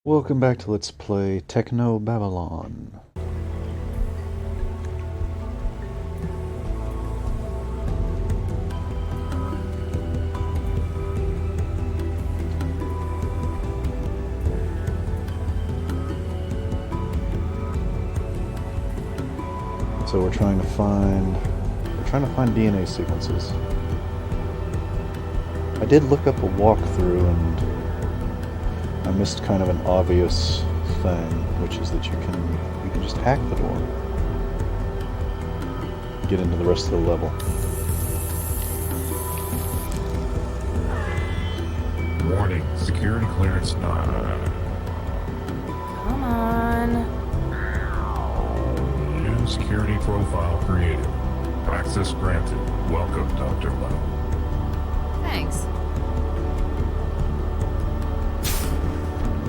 Welcome back to Let's Play Technobabylon. So we're trying to find DNA sequences. I did look up a walkthrough and I missed kind of an obvious thing, which is that you can just hack the door. Get into the rest of the level. Warning, security clearance not. Come on. New security profile created. Access granted. Welcome, Dr. Lowe. Thanks.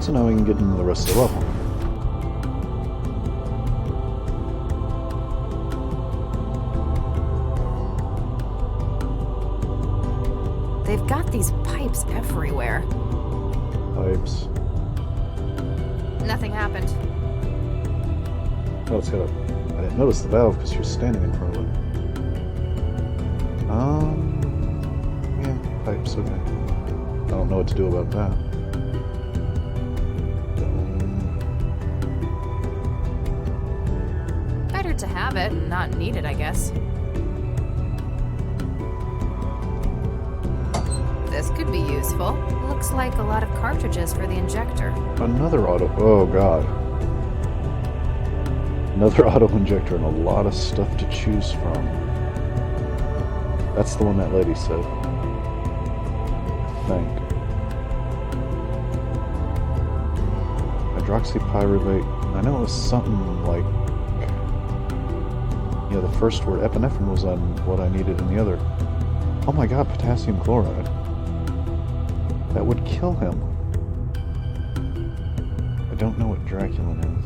So now we can get into the rest of the level. They've got these pipes everywhere. Pipes. Nothing happened. Oh, it's got a... I didn't notice the valve because you're standing in front of it. Yeah, pipes, okay. I don't know what to do about that. Better to have it and not need it, I guess. This could be useful. Looks like a lot of cartridges for the injector. Another auto... Oh, God. Another auto-injector and a lot of stuff to choose from. That's the one that lady said. I think. Hydroxypyruvate. I know it was something like... Yeah, the first word, epinephrine, was on what I needed in the other. Oh my god, potassium chloride. That would kill him. I don't know what Draculin is.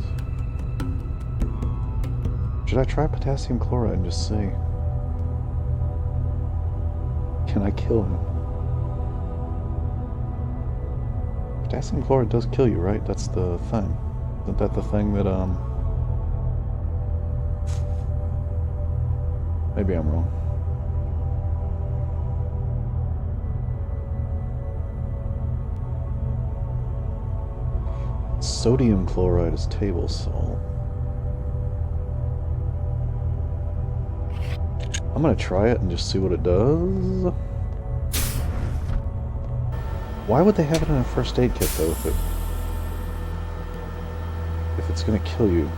Should I try potassium chloride and just see? Can I kill him? Potassium chloride does kill you, right? That's the thing. Isn't that the thing that, maybe I'm wrong. Sodium chloride is table salt. I'm gonna try it and just see what it does. Why would they have it in a first aid kit though if it's gonna kill you?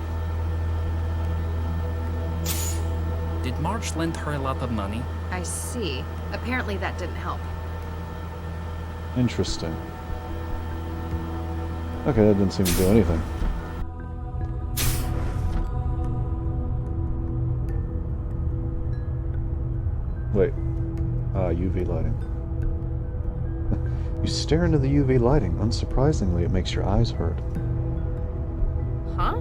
Did Marge lend her a lot of money? I see. Apparently that didn't help. Interesting. Okay, that didn't seem to do anything. Wait. UV lighting. You stare into the UV lighting. Unsurprisingly, it makes your eyes hurt. Huh?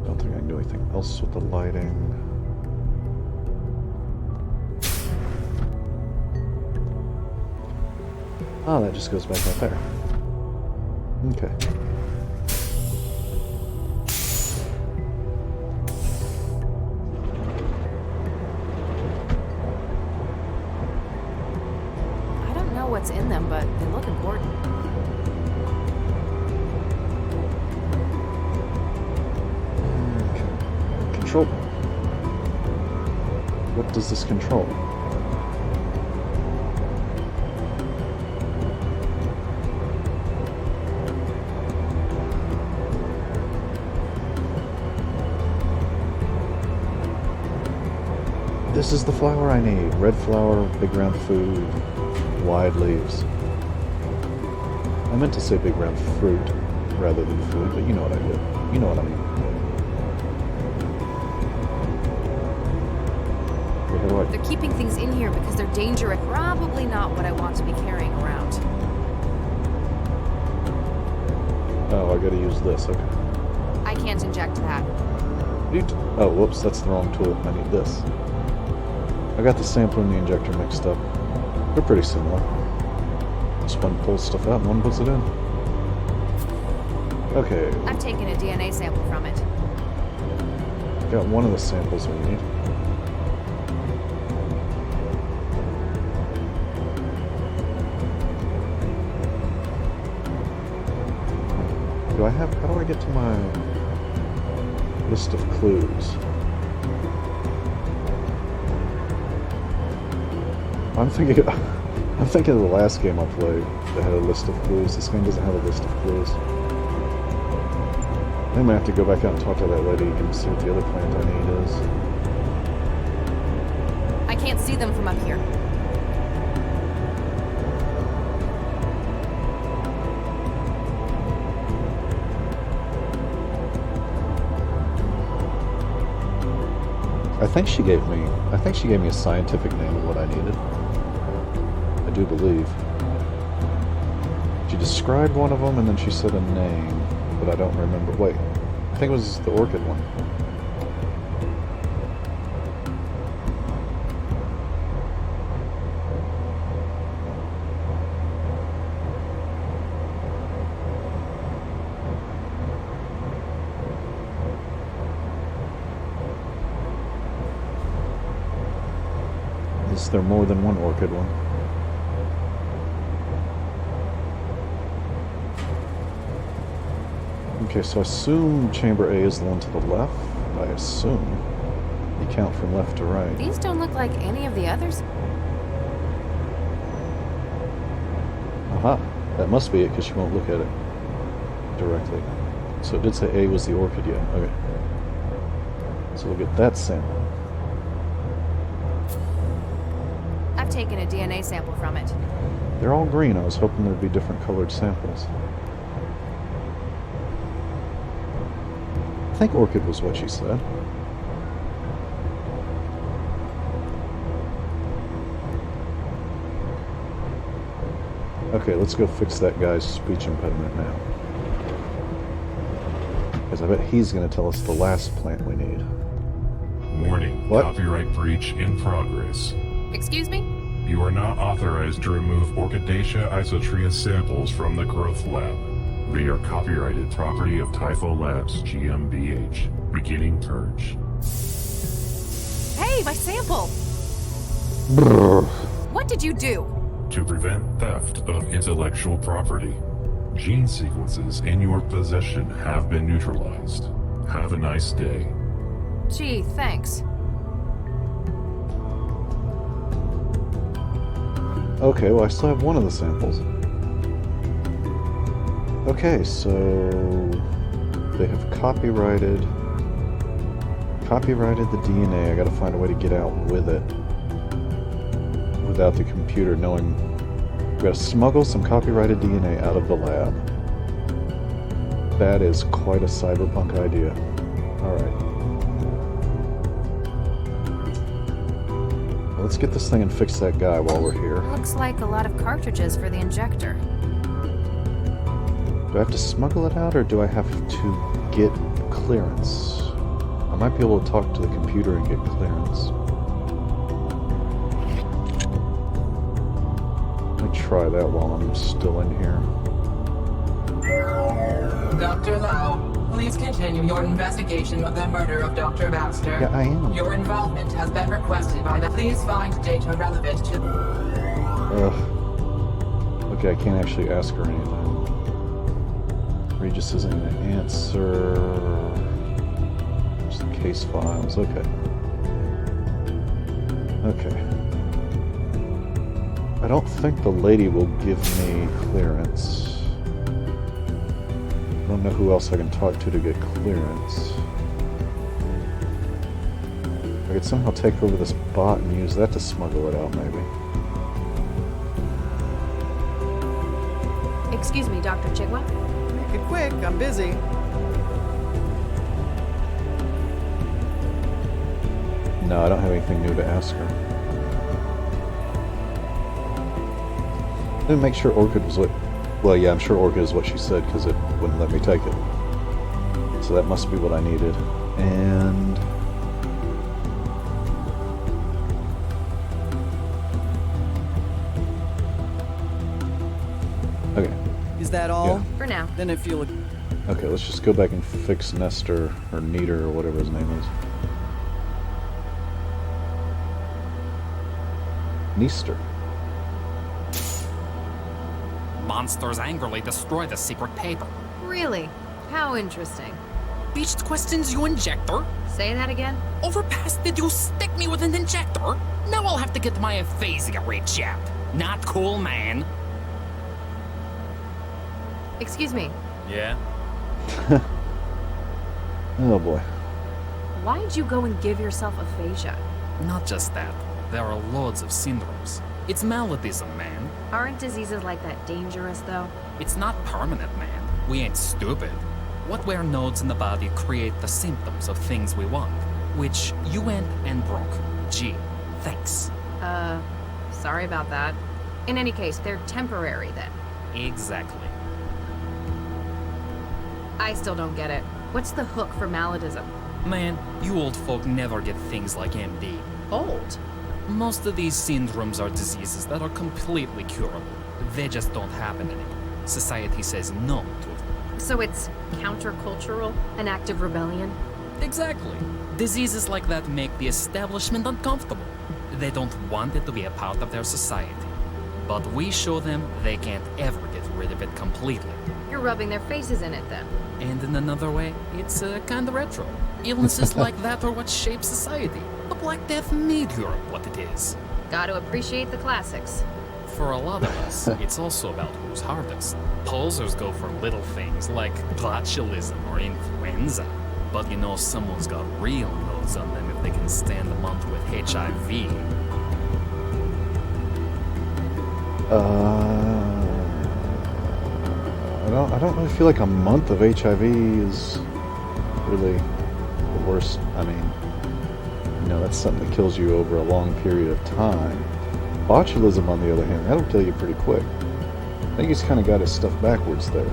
Don't think I can do anything else with the lighting. Oh, that just goes back out there. Okay. I don't know what's in them, but they look important. Okay. Control. What does this control? This is the flower I need. Red flower, big round food, wide leaves. I meant to say big round fruit rather than food, but you know what I did. You know what I mean. Okay, how do I... They're keeping things in here because they're dangerous. Probably not what I want to be carrying around. Oh, I gotta use this, okay. I can't inject that. Oh, whoops, that's the wrong tool. I need this. I got the sampler and the injector mixed up. They're pretty similar. Just one pulls stuff out and one puts it in. Okay. I've taken a DNA sample from it. Got one of the samples we need. How do I get to my list of clues? I'm thinking of the last game I played that had a list of clues. This game doesn't have a list of clues. I might have to go back out and talk to that lady and see what the other plant I need is. I can't see them from up here. I think she gave me a scientific name of what I needed. I do believe. She described one of them and then she said a name, but I don't remember. Wait, I think it was the orchid one. Is there more than one orchid one? Okay, so I assume chamber A is the one to the left. I assume. You count from left to right. These don't look like any of the others. Aha, that must be it because she won't look at it directly. So it did say A was the orchid, yeah. Okay. So we'll get that sample. I've taken a DNA sample from it. They're all green. I was hoping there'd be different colored samples. I think orchid was what she said. Okay, let's go fix that guy's speech impediment now. Because I bet he's going to tell us the last plant we need. Warning. What? Copyright breach in progress. Excuse me? You are not authorized to remove Orchidaceae isotria samples from the growth lab. They are copyrighted property of Typho Labs GmbH. Beginning purge. Hey, my sample! What did you do? To prevent theft of intellectual property, gene sequences in your possession have been neutralized. Have a nice day. Gee, thanks. Okay, well I still have one of the samples. Okay, so they have copyrighted the DNA. I gotta find a way to get out with it without the computer knowing. We gotta smuggle some copyrighted DNA out of the lab. That is quite a cyberpunk idea. Alright. Let's get this thing and fix that guy while we're here. Looks like a lot of cartridges for the injector. Do I have to smuggle it out or do I have to get clearance? I might be able to talk to the computer and get clearance. Let me try that while I'm still in here. Dr. Lau, please continue your investigation of the murder of Dr. Baxter. Yeah, I am. Your involvement has been requested by the... Please find data relevant to... Okay, I can't actually ask her anything. Regis isn't going to answer. Just the case files. Okay. Okay. I don't think the lady will give me clearance. I don't know who else I can talk to get clearance. I could somehow take over this bot and use that to smuggle it out, maybe. Excuse me, Dr. Chigwa? Make it quick, I'm busy. No, I don't have anything new to ask her. I didn't make sure Orchid was what... Well, yeah, I'm sure Orchid is what she said because it wouldn't let me take it. So that must be what I needed. And... that all? For now. Then if you'll... Okay, let's just go back and fix Nestor, or Neater, or whatever his name is. Neaster. Monsters angrily destroy the secret paper. Really? How interesting. Beached questions you injector? Say that again? Overpass did you stick me with an injector? Now I'll have to get my aphasia rechecked. Not cool, man. Excuse me. Yeah? Oh boy. Why'd you go and give yourself aphasia? Not just that. There are loads of syndromes. It's maladies, man. Aren't diseases like that dangerous, though? It's not permanent, man. We ain't stupid. Wetware nodes in the body create the symptoms of things we want, which you went and broke. Gee, thanks. Sorry about that. In any case, they're temporary then. Exactly. I still don't get it. What's the hook for maladism? Man, you old folk never get things like MD. Old? Most of these syndromes are diseases that are completely curable. They just don't happen anymore. Society says no to them. So it's countercultural? An act of rebellion? Exactly. Diseases like that make the establishment uncomfortable. They don't want it to be a part of their society. But we show them they can't ever get rid of it completely. You're rubbing their faces in it then. And in another way, it's kind of retro. Illnesses like that are what shape society. The Black Death made Europe what it is. Gotta appreciate the classics. For a lot of us, it's also about who's hardest. Posers go for little things like botulism or influenza. But you know someone's got real nose on them if they can stand a month with HIV. I don't really feel like a month of HIV is really the worst. I mean, you know, that's something that kills you over a long period of time. Botulism, on the other hand, that'll kill you pretty quick. I think he's kind of got his stuff backwards there.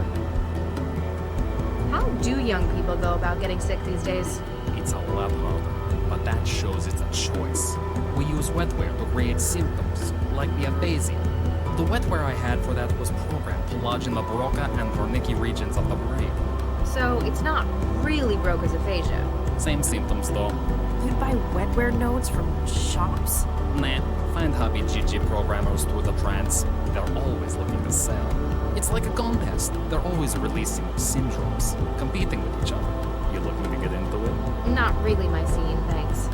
How do young people go about getting sick these days? It's a lot harder, but that shows it's a choice. We use wetware to create symptoms, like the aphasia. The wetware I had for that was programmed to lodge in the Broca and Wernicke regions of the brain. So it's not really Broca's aphasia. Same symptoms though. You'd buy wetware nodes from shops? Nah, find hobby GG programmers through the trance. They're always looking to sell. It's like a contest. They're always releasing syndromes, competing with each other. You looking to get into it? Not really my scene, thanks.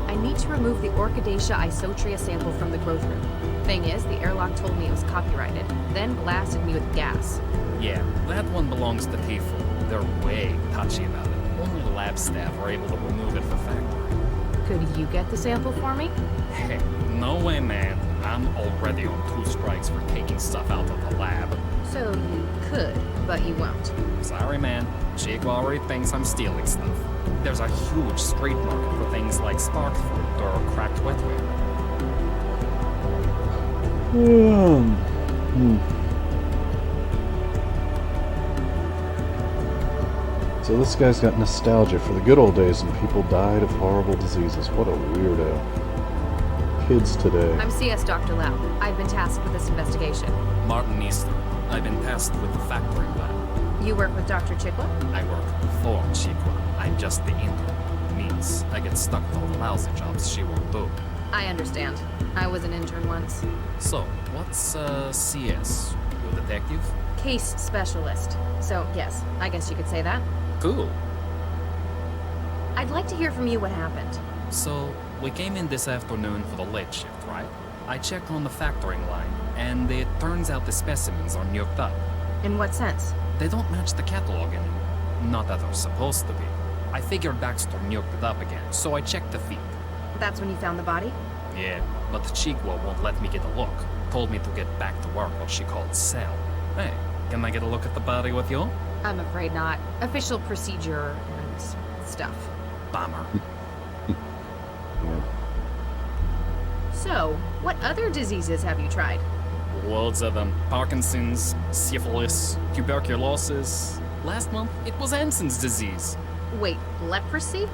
I need to remove the Orchidacea isotria sample from the growth room. Thing is, the airlock told me it was copyrighted, then blasted me with gas. Yeah, that one belongs to TIFO. They're way touchy about it. Only lab staff are able to remove it for factory. Could you get the sample for me? Hey, no way, man. I'm already on 2 strikes for taking stuff out of the lab. So you could, but you won't. Sorry, man. Jake already thinks I'm stealing stuff. There's a huge street market for things like spark fruit or cracked wetware. So this guy's got nostalgia for the good old days when people died of horrible diseases. What a weirdo. Kids today. I'm CS Dr. Lau. I've been tasked with this investigation. Martin Easter. I've been tasked with the factory lab. You work with Dr. Chikwa? I work for Chikwa. I'm just the intern. Means I get stuck with all the lousy jobs she won't do. I understand. I was an intern once. So, what's CS? You a detective? Case specialist. So, yes, I guess you could say that. Cool. I'd like to hear from you what happened. So, we came in this afternoon for the late shift, right? I checked on the factoring line, and it turns out the specimens are nuked up. In what sense? They don't match the catalog anymore. Not that they're supposed to be. I figured Baxter nuked it up again, so I checked the feed. That's when you found the body? Yeah, but Chikwa won't let me get a look. Told me to get back to work, what she called cell. Hey, can I get a look at the body with you? I'm afraid not. Official procedure and stuff. Bummer. Yeah. So, what other diseases have you tried? Loads of them. Parkinson's, syphilis, tuberculosis. Last month, it was Hansen's disease. Wait, leprosy?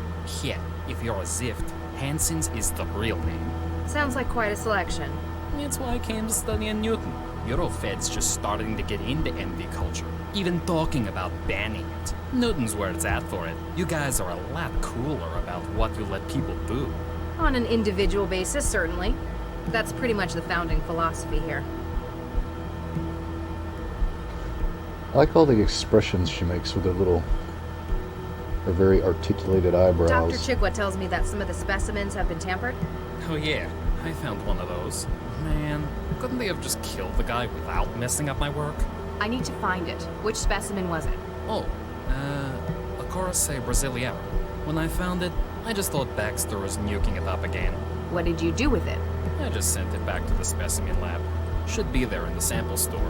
Yeah, if you're a Zift, Hansen's is the real name. Sounds like quite a selection. That's why I came to study in Newton. Eurofed's just starting to get into MV culture, even talking about banning it. Newton's where it's at for it. You guys are a lot cooler about what you let people do. On an individual basis, certainly. That's pretty much the founding philosophy here. I like all the expressions she makes with her very articulated eyebrows. Dr. Chigwa tells me that some of the specimens have been tampered. Oh yeah, I found one of those. Man, couldn't they have just killed the guy without messing up my work? I need to find it. Which specimen was it? Oh, a Corsae Brasileira. When I found it, I just thought Baxter was nuking it up again. What did you do with it? I just sent it back to the specimen lab. Should be there in the sample store.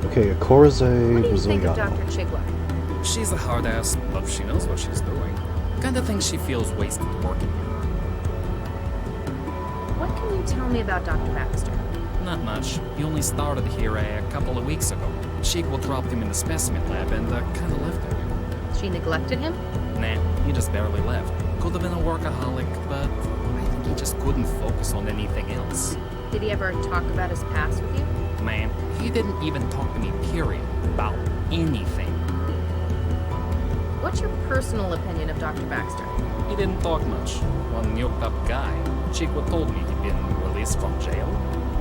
Okay, a Corsae What do you think of Brasiliana. Dr. Chigwa? She's a hard ass, but she knows what she's doing. Kinda thinks she feels wasted working here. What can you tell me about Dr. Baxter? Not much. He only started here a couple of weeks ago. Chigwa dropped him in the specimen lab and kinda left him here. She neglected him? Nah, he just barely left. Could have been a workaholic, but I think he just couldn't focus on anything else. Did he ever talk about his past with you? Man, he didn't even talk to me, period, about anything. What's your personal opinion of Dr. Baxter? He didn't talk much. One nuked up guy. Chigwa told me he'd been released from jail.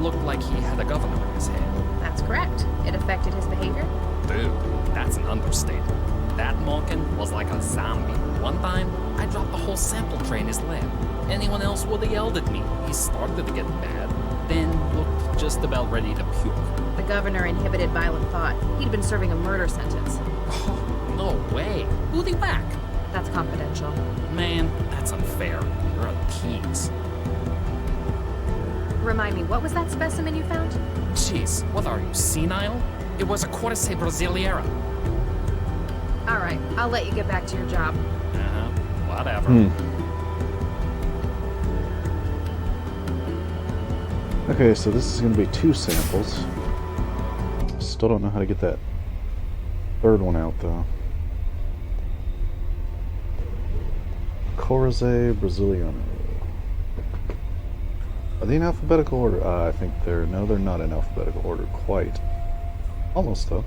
Looked like he had a governor in his head. That's correct. It affected his behavior? Dude, that's an understatement. That Malkin was like a zombie. One time, I dropped the whole sample tray in his lab. Anyone else would have yelled at me. He started to get bad, then looked just about ready to puke. The governor inhibited violent thought. He'd been serving a murder sentence. Oh, no way. Who'd he whack? That's confidential. Man, that's unfair. You're a tease. Remind me, what was that specimen you found? Jeez, what are you, senile? It was a Corsae Brasileira. All right, I'll let you get back to your job. Uh-huh, whatever. Okay, so this is going to be 2 samples. Still don't know how to get that third one out, though. Corsae Brasiliana. Are they in alphabetical order? I think they're... No, they're not in alphabetical order quite. Almost, though.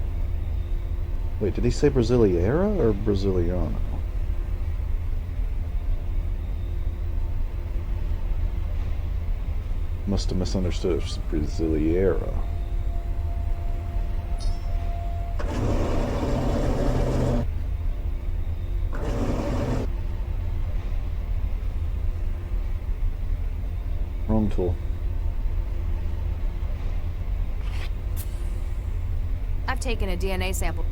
Wait, did he say Brasiliera or Brasiliano? Must have misunderstood. It's Brasiliera. Wrong tool. I've taken a DNA sample.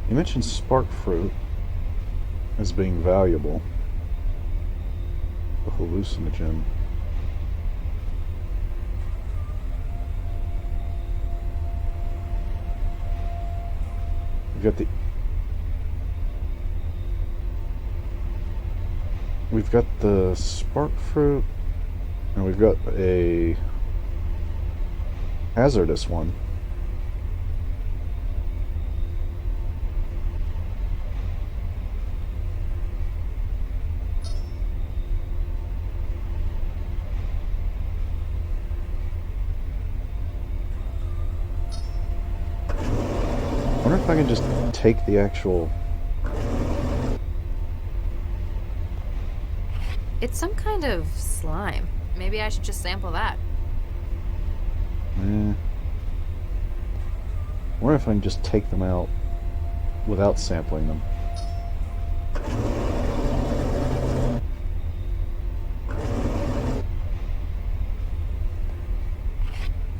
You mentioned spark fruit as being valuable. A hallucinogen. We've got the spark fruit, and we've got a hazardous one. I wonder if I can just take the actual... It's some kind of slime. Maybe I should just sample that. I wonder if I can just take them out without sampling them.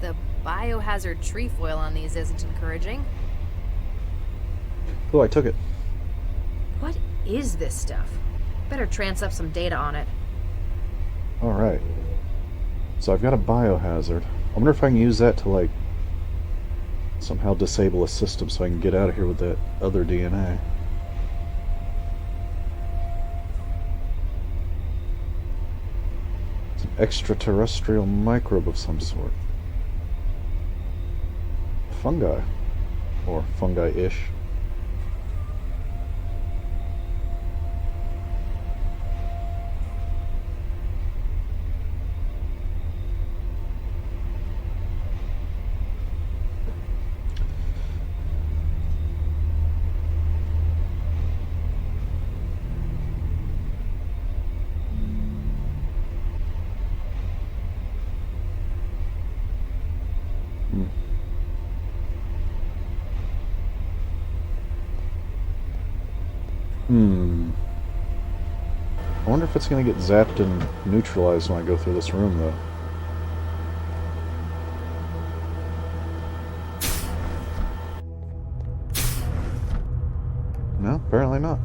The biohazard trefoil on these isn't encouraging. Oh, I took it. What is this stuff? Better trans up some data on it. Alright. So I've got a biohazard. I wonder if I can use that to, like, somehow disable a system so I can get out of here with that other DNA. extraterrestrial microbe of some sort. Fungi. Or fungi-ish. I wonder if it's going to get zapped and neutralized when I go through this room, though. No, apparently not.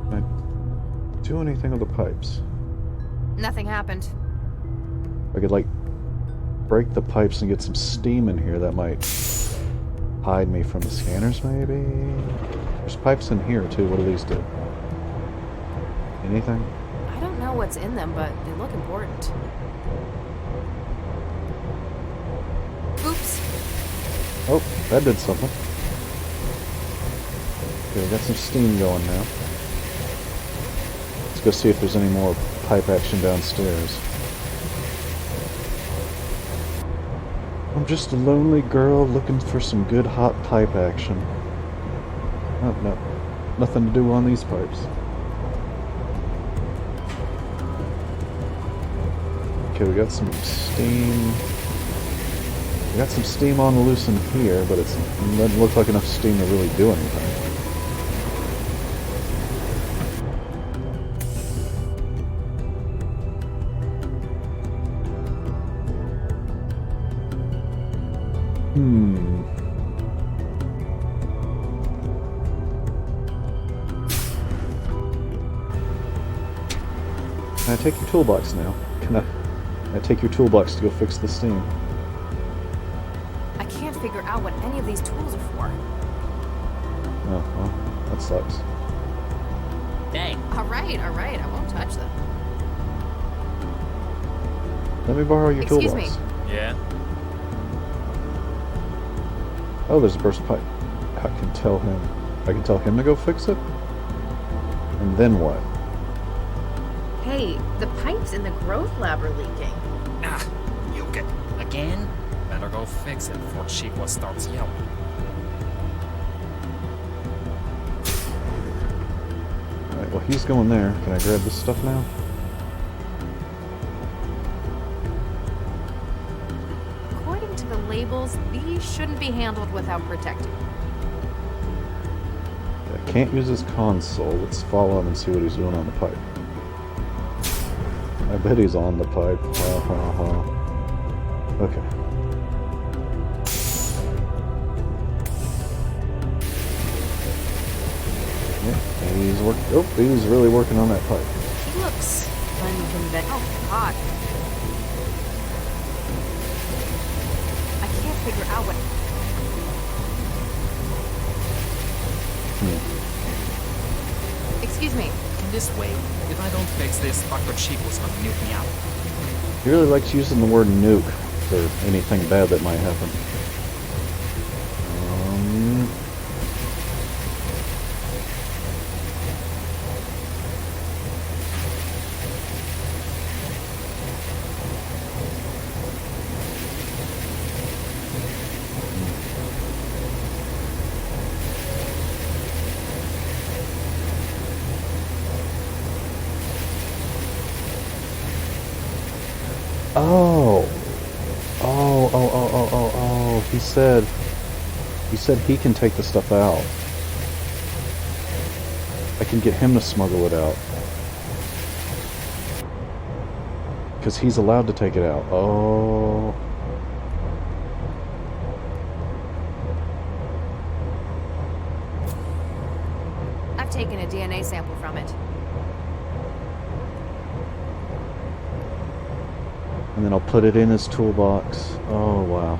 Can I do anything with the pipes? Nothing happened. I could, like, break the pipes and get some steam in here. That might hide me from the scanners, maybe? There's pipes in here, too. What do these do? Anything? I don't know what's in them, but they look important. Oops. Oh, that did something. Okay, we got some steam going now. Let's go see if there's any more pipe action downstairs. I'm just a lonely girl looking for some good hot pipe action. Oh, no. Nothing to do on these pipes. Okay, we got some steam. We got some steam on the loose in here, but it doesn't look like enough steam to really do anything. Can I take your toolbox now? Can I take your toolbox to go fix the steam? I can't figure out what any of these tools are for. Oh, well, that sucks. Dang. Alright, I won't touch them. Let me borrow your Excuse toolbox. me. Yeah? Oh, there's a burst pipe. I can tell him to go fix it? And then what? Hey, the pipes in the growth lab are leaking. Ah, you get again? Better go fix it before Chico starts yelling. Alright, well he's going there. Can I grab this stuff now? According to the labels, these shouldn't be handled without protecting. I can't use his console. Let's follow him and see what he's doing on the pipe. I bet he's on the pipe. Ha ha ha. Okay. Yeah, he's really working on that pipe. He looks unconventional. Oh, God. I can't figure out what... Excuse me. This way, if I don't fix this, Dr. Chico's gonna nuke me out. He really likes using the word nuke for anything bad that might happen. He said he can take the stuff out. I can get him to smuggle it out. Because he's allowed to take it out. Oh. I've taken a DNA sample from it. And then I'll put it in his toolbox. Oh, wow.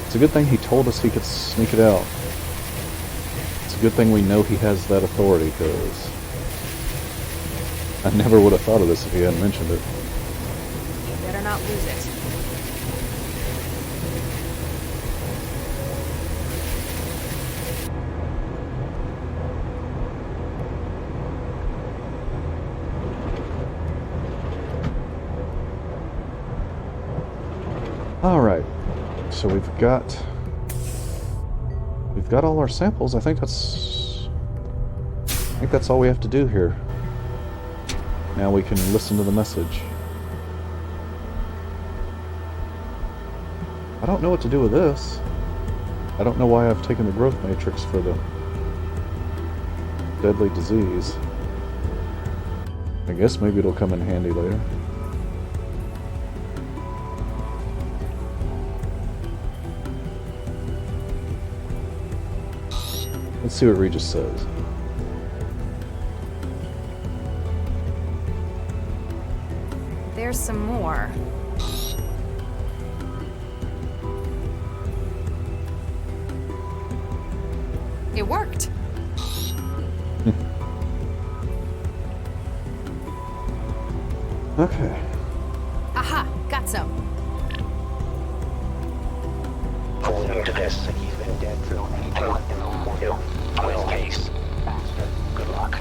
It's a good thing he told us he could sneak it out. It's a good thing we know he has that authority, because I never would have thought of this if he hadn't mentioned it. You better not lose it. Alright, so we've got all our samples. I think that's all we have to do here. Now we can listen to the message. I don't know what to do with this. I don't know why I've taken the growth matrix for the deadly disease. I guess maybe it'll come in handy later. Let's see what Regis says. There's some more. It worked. Okay. Aha, got some. Hold him to this. He's been dead for on his case. Good luck.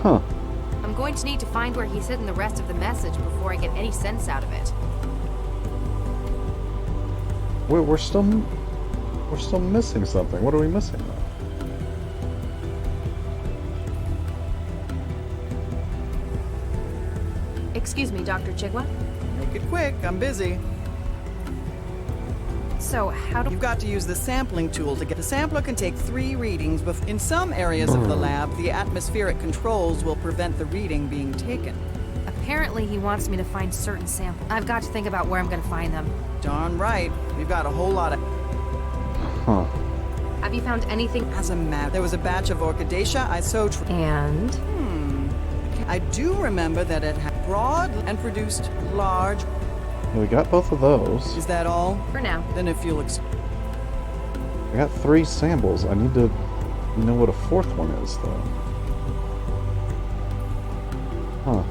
Huh. I'm going to need to find where he's hidden the rest of the message before I get any sense out of it. We're still missing something. What are we missing though? Excuse me, Dr. Chigwa? Make it quick, I'm busy. So, how do... You've got to use the sampling tool to get... The sampler can take 3 readings, in some areas of the lab, the atmospheric controls will prevent the reading being taken. Apparently he wants me to find certain samples. I've got to think about where I'm going to find them. Darn right. We've got a whole lot of... Huh. Have you found anything? As a matter, there was a batch of Orchidaceae isotri... And? I do remember that it had broad and produced large... Yeah, we got both of those. Is that all? For now. Then if you'll... I got 3 samples. I need to know what a 4th one is, though. Huh.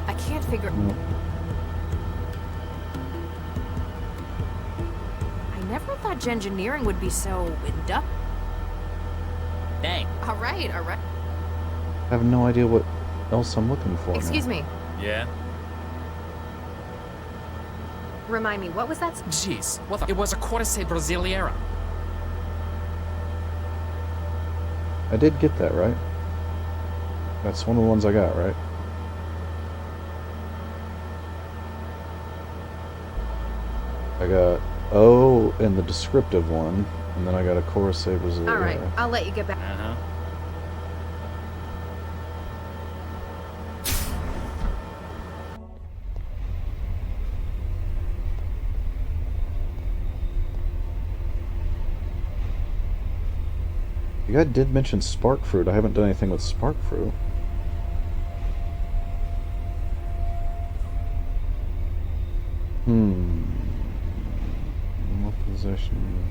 I can't figure... I never thought engineering would be so induct. Dang. All right. I have no idea what else I'm looking for. Excuse me. Yeah? Remind me, what was that? Jeez, what the... It was a Cordyceps brasileira. I did get that, right? That's one of the ones I got, right? I got O and the descriptive one, and then I got a Cordyceps brasileira. All right, I'll let you get back. Uh-huh. You guys did mention spark fruit. I haven't done anything with spark fruit. What possession?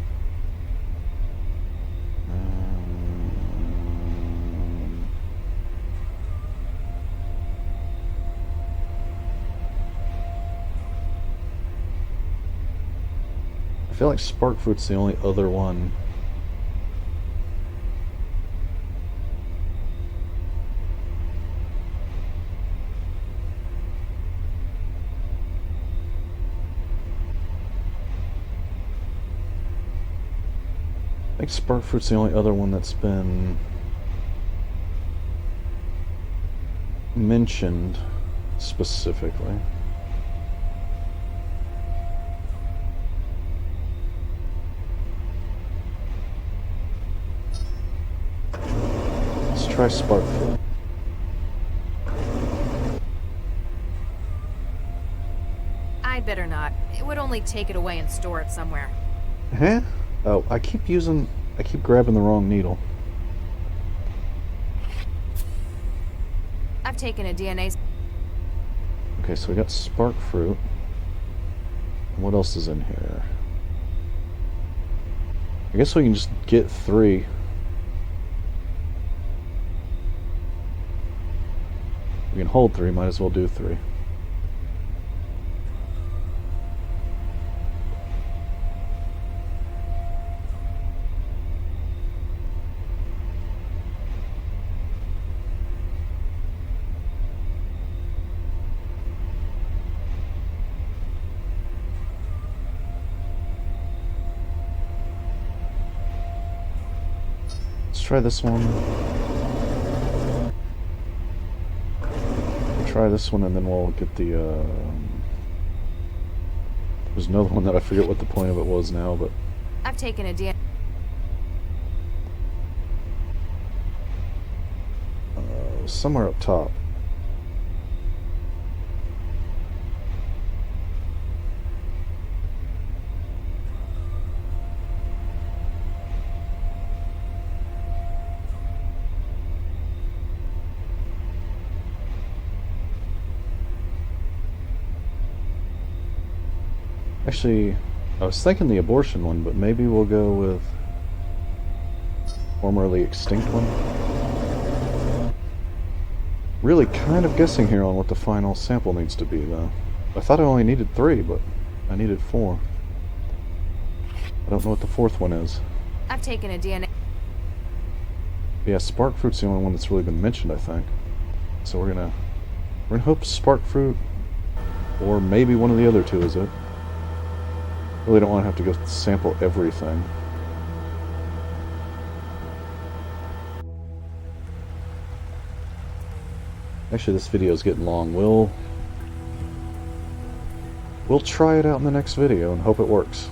I feel like spark fruit's the only other one. I think spark fruit's the only other one that's been mentioned specifically. Let's try spark fruit. I'd better not. It would only take it away and store it somewhere. Huh? Oh, I keep grabbing the wrong needle. taken a DNA. Okay, so we got spark fruit. And what else is in here? I guess we can just get 3. We can hold 3, might as well do 3. Let's try this one. Try this one and then we'll get the there's another one that I forget what the point of it was now, but I've taken a DNA. somewhere up top. Actually, I was thinking the abortion one, but maybe we'll go with formerly extinct one. Really kind of guessing here on what the final sample needs to be, though. I thought I only needed 3, but I needed 4. I don't know what the 4th one is. I've taken a DNA. Yeah, spark fruit's the only one that's really been mentioned, I think. So we're gonna hope spark fruit, or maybe one of the other 2 is it. Really don't want to have to go sample everything. Actually, this video is getting long. We'll try it out in the next video and hope it works.